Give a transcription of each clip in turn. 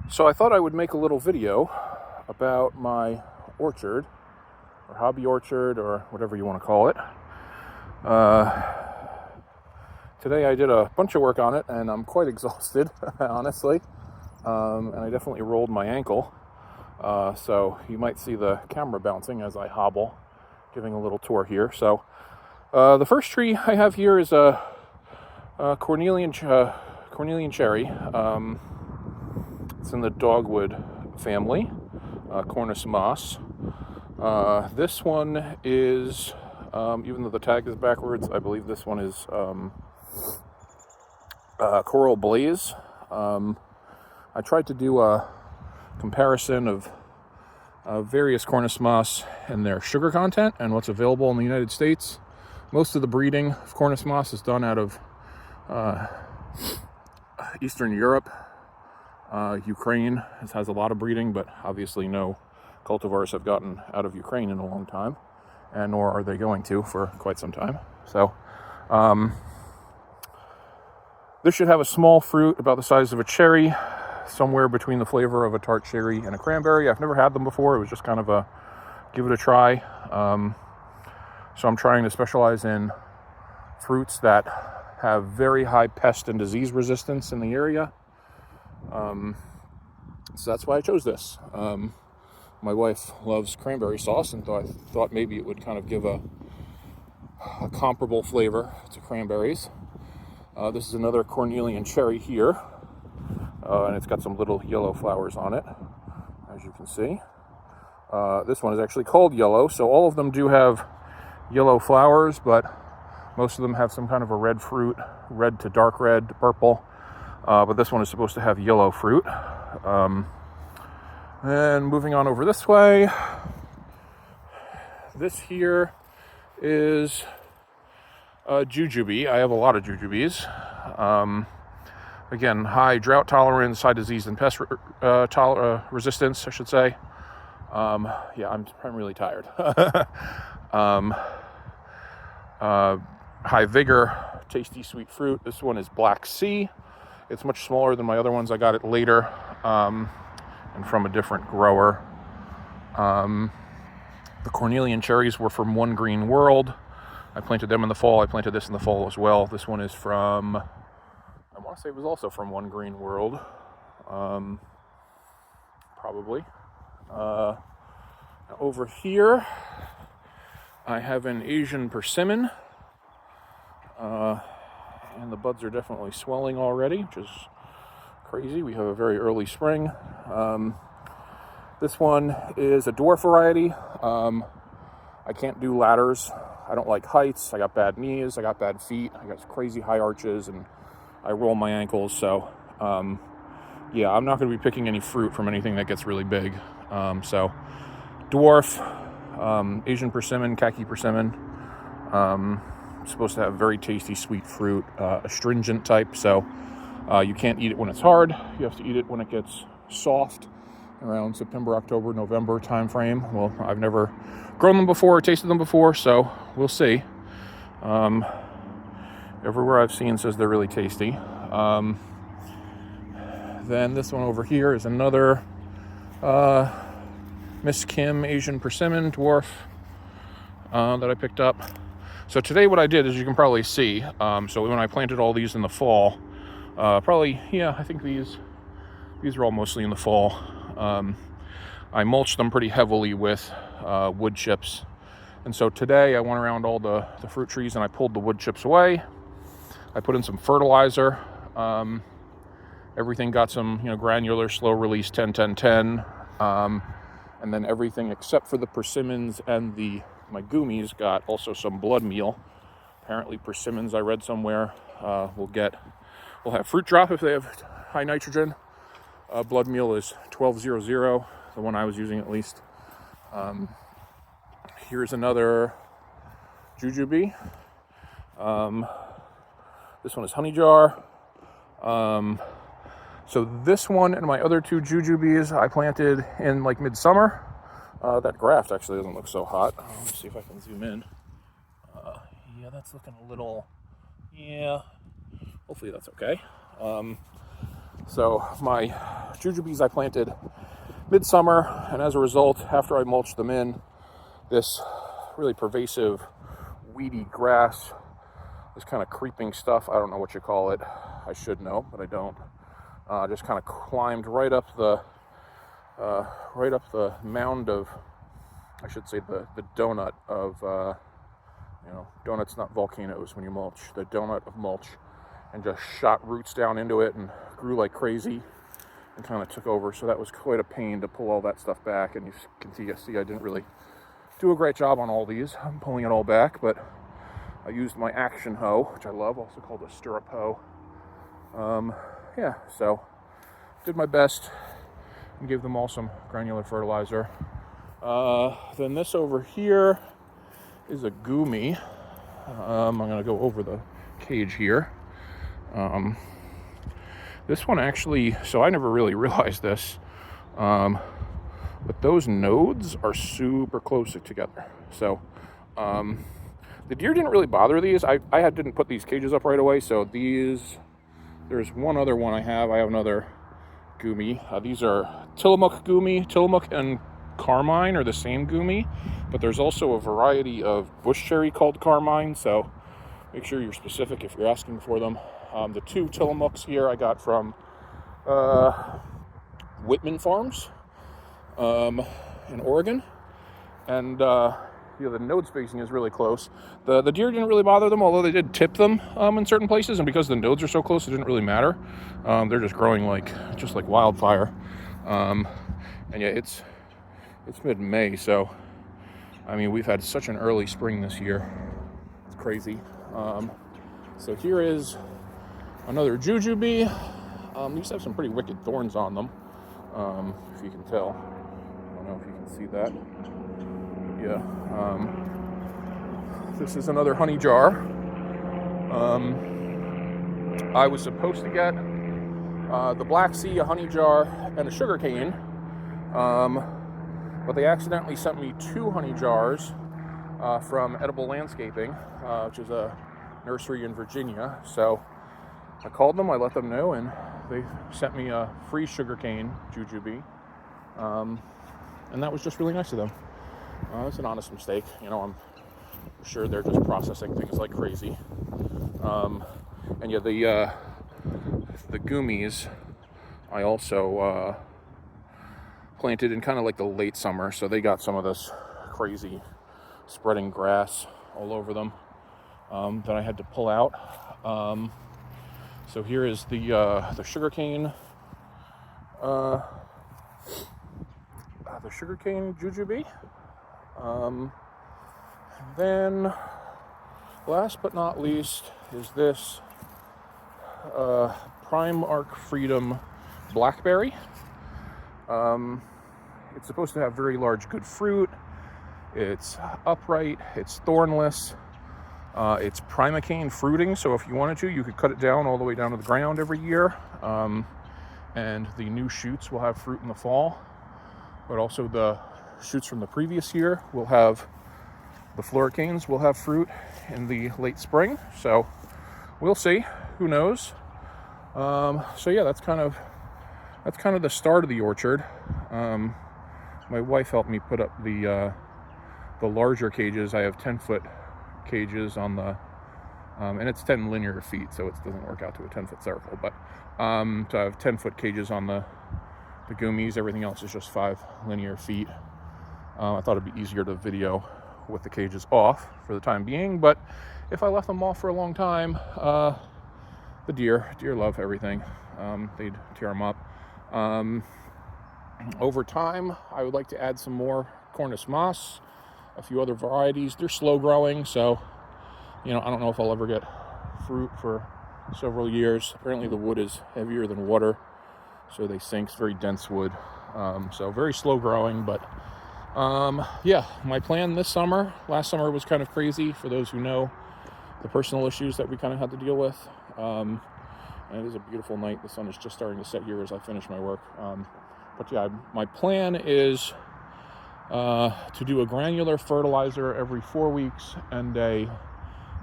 So I thought I would make a little video about my orchard, or hobby orchard, or whatever you want to call it. Today I did a bunch of work on it, and I'm quite exhausted, honestly. And I definitely rolled my ankle. So you might see the camera bouncing as I hobble, giving a little tour here. So the first tree I have here is a Cornelian cherry. It's in the dogwood family, Cornus moss. This one is, even though the tag is backwards, I believe this one is Coral Blaze. I tried to do a comparison of various Cornus moss and their sugar content and what's available in the United States. Most of the breeding of Cornus moss is done out of Eastern Europe. Ukraine has a lot of breeding, but obviously no cultivars have gotten out of Ukraine in a long time, and nor are they going to for quite some time. So this should have a small fruit about the size of a cherry, somewhere between the flavor of a tart cherry and a cranberry. I've never had them before. It was just kind of a give it a try. So I'm trying to specialize in fruits that have very high pest and disease resistance in the area. So that's why I chose this. My wife loves cranberry sauce, and thought maybe it would kind of give a comparable flavor to cranberries. This is another Cornelian cherry here, and it's got some little yellow flowers on it, as you can see. This one is actually called yellow, so all of them do have yellow flowers, but most of them have some kind of a red fruit, red to dark red, purple. But this one is supposed to have yellow fruit. And moving on over this way, this here is jujube. I have a lot of jujubes. Again, high drought tolerance, high disease and pest resistance, I should say. Yeah, I'm really tired. High vigor, tasty sweet fruit. This one is Black Sea. It's much smaller than my other ones. I got it later, and from a different grower. The Cornelian cherries were from One Green World. I planted them in the fall. I planted this in the fall as well. This one is from, I want to say it was also from One Green World. Probably. Over here, I have an Asian persimmon. And the buds are definitely swelling already, which is crazy. We have a very early spring. This one is a dwarf variety. I can't do ladders. I don't like heights. I got bad knees. I got bad feet. I got crazy high arches, and I roll my ankles. So, yeah, I'm not going to be picking any fruit from anything that gets really big. So, dwarf, Asian persimmon, khaki persimmon. Supposed to have very tasty sweet fruit, astringent type, so you can't eat it when it's hard. You have to eat it when it gets soft, around September, October, November time frame. Well, I've never grown them before or tasted them before, so we'll see. Everywhere I've seen says they're really tasty. Then this one over here is another Miss Kim Asian persimmon dwarf that I picked up. So today what I did, as you can probably see, so when I planted all these in the fall, I think these are all mostly in the fall. I mulched them pretty heavily with wood chips. And so today I went around all the fruit trees and I pulled the wood chips away. I put in some fertilizer. Everything got some, granular, slow release 10-10-10. And then everything except for the persimmons and my gummies got also some blood meal. Apparently persimmons, I read somewhere, will have fruit drop if they have high nitrogen. Blood meal is 1200, the one I was using at least. Here's another jujube. This one is honey jar. So this one and my other two jujubes I planted in like midsummer. That graft actually doesn't look so hot. Let's see if I can zoom in. Yeah, that's looking a little, hopefully that's okay. So my jujubes I planted midsummer, and as a result, after I mulched them in, this really pervasive weedy grass, this kind of creeping stuff, I don't know what you call it, I should know, but I don't, just kind of climbed right up the mound of, I should say the donut of, donuts, not volcanoes when you mulch, the donut of mulch, and just shot roots down into it and grew like crazy and kind of took over. So that was quite a pain to pull all that stuff back, and you can see I didn't really do a great job on all these. I'm pulling it all back, but I used my action hoe, which I love, also called a stirrup hoe. So did my best and gave them all some granular fertilizer. Then this over here is a Gumi. I'm going to go over the cage here. This one actually, so I never really realized this, but those nodes are super close together. So the deer didn't really bother these. I didn't put these cages up right away, so there's one other one I have another Gumi. These are Tillamook Gumi. Tillamook and Carmine are the same Gumi, but there's also a variety of bush cherry called Carmine, so make sure you're specific if you're asking for them. The two Tillamooks here I got from Whitman Farms in Oregon, and the node spacing is really close. The deer didn't really bother them, although they did tip them in certain places, and because the nodes are so close, it didn't really matter. They're just growing like wildfire. And yeah, it's mid-May, so I mean, we've had such an early spring this year. It's crazy. So here is another jujube. These have some pretty wicked thorns on them, if you can tell. I don't know if you can see that. Yeah. This is another honey jar. I was supposed to get the Black Sea, a honey jar, and a sugar cane, but they accidentally sent me 2 honey jars from Edible Landscaping, which is a nursery in Virginia. So I called them, I let them know, and they sent me a free sugarcane jujube, and that was just really nice of them. It's an honest mistake, I'm sure they're just processing things like crazy. And yeah, the Gumis I also planted in kind of like the late summer, so they got some of this crazy spreading grass all over them that I had to pull out. So here is the sugarcane, the sugarcane jujube. Then, last but not least, is this Primark Freedom Blackberry. It's supposed to have very large, good fruit. It's upright. It's thornless. It's primocane fruiting, so if you wanted to, you could cut it down all the way down to the ground every year. And the new shoots will have fruit in the fall, but also the shoots from the previous year will have, the floricanes will have fruit in the late spring. So we'll see. Who knows? So yeah, that's kind of the start of the orchard. My wife helped me put up the larger cages. I have 10-foot cages on the, and it's 10 linear feet, so it doesn't work out to a 10-foot circle. But so I have 10-foot cages on the Gumis. Everything else is just 5 linear feet. I thought it'd be easier to video with the cages off for the time being, but if I left them off for a long time, the deer love everything. They'd tear them up. Over time, I would like to add some more Cornus Moss, a few other varieties. They're slow growing, so I don't know if I'll ever get fruit for several years. Apparently the wood is heavier than water, so they sink. It's very dense wood, so very slow growing. But yeah, my plan this summer, last summer was kind of crazy for those who know the personal issues that we kind of had to deal with. And it is a beautiful night. The sun is just starting to set here as I finish my work. But yeah, my plan is to do a granular fertilizer every 4 weeks and a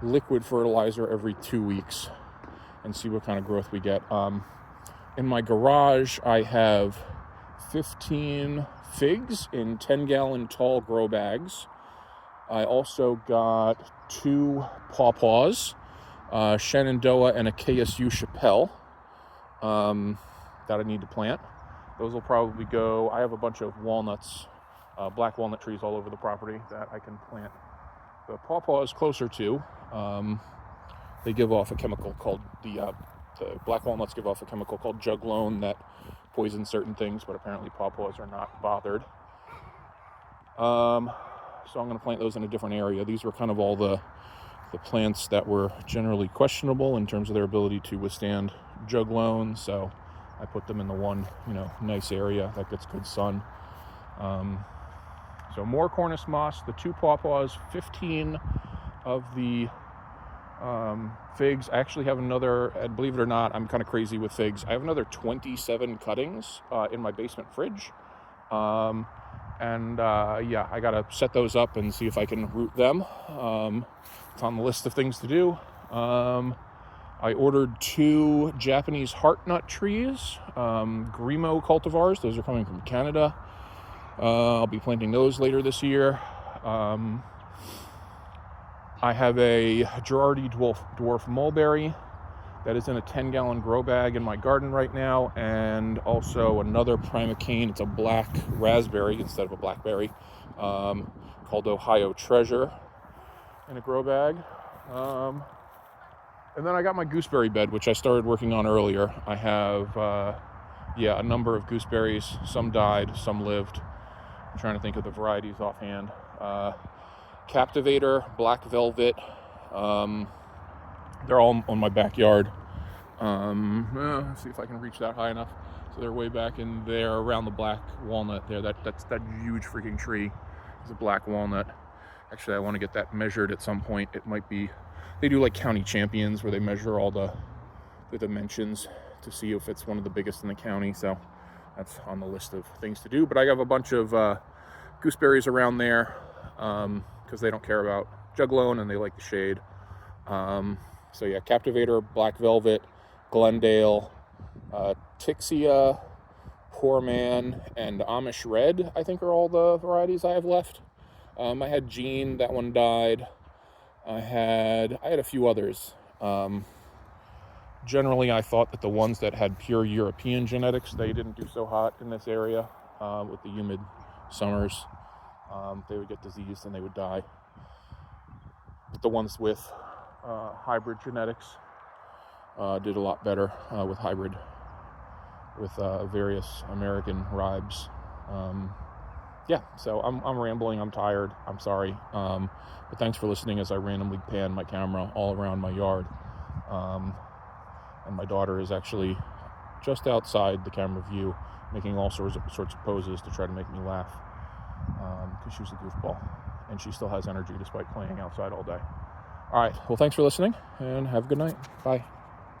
liquid fertilizer every 2 weeks, and see what kind of growth we get. In my garage, I have 15 figs in 10-gallon tall grow bags. I also got 2 pawpaws, Shenandoah and a KSU Chappelle, that I need to plant. Those will probably go. I have a bunch of walnuts, black walnut trees all over the property that I can plant. The pawpaw is closer to. They give off a chemical called the black walnuts give off a chemical called juglone that poisons certain things, but apparently pawpaws are not bothered. So I'm going to plant those in a different area. These were kind of all the plants that were generally questionable in terms of their ability to withstand juglone. So I put them in the one, nice area that gets good sun. So more Cornus moss, the 2 pawpaws, 15 of the figs. I actually have another, and believe it or not, I'm kind of crazy with figs. I have another 27 cuttings in my basement fridge. I gotta set those up and see if I can root them. It's on the list of things to do. I ordered 2 Japanese heart nut trees, Grimo cultivars. Those are coming from Canada. I'll be planting those later this year. I have a Girardi dwarf mulberry that is in a 10-gallon grow bag in my garden right now, and also another primocane. It's a black raspberry instead of a blackberry, called Ohio Treasure, in a grow bag. And then I got my gooseberry bed, which I started working on earlier. I have, a number of gooseberries. Some died, some lived. I'm trying to think of the varieties offhand. Captivator, Black Velvet. They're all on my backyard. Let's see if I can reach that high enough. So they're way back in there around the black walnut there. That's that huge freaking tree. It's a black walnut. Actually, I want to get that measured at some point. It might be, they do like county champions where they measure all the dimensions to see if it's one of the biggest in the county. So that's on the list of things to do. But I have a bunch of gooseberries around there because they don't care about juglone and they like the shade. Captivator, Black Velvet, Glendale, Tixia, Poor Man, and Amish Red, I think, are all the varieties I have left. I had Jean, that one died. I had a few others. Generally, I thought that the ones that had pure European genetics, they didn't do so hot in this area with the humid summers. They would get diseased and they would die. But the ones with hybrid genetics did a lot better with various American ribes. So I'm rambling, I'm tired, I'm sorry. But thanks for listening as I randomly pan my camera all around my yard. And my daughter is actually just outside the camera view, making all sorts of poses to try to make me laugh, because she's a goofball, and she still has energy despite playing outside all day. All right, well, thanks for listening, and have a good night. Bye.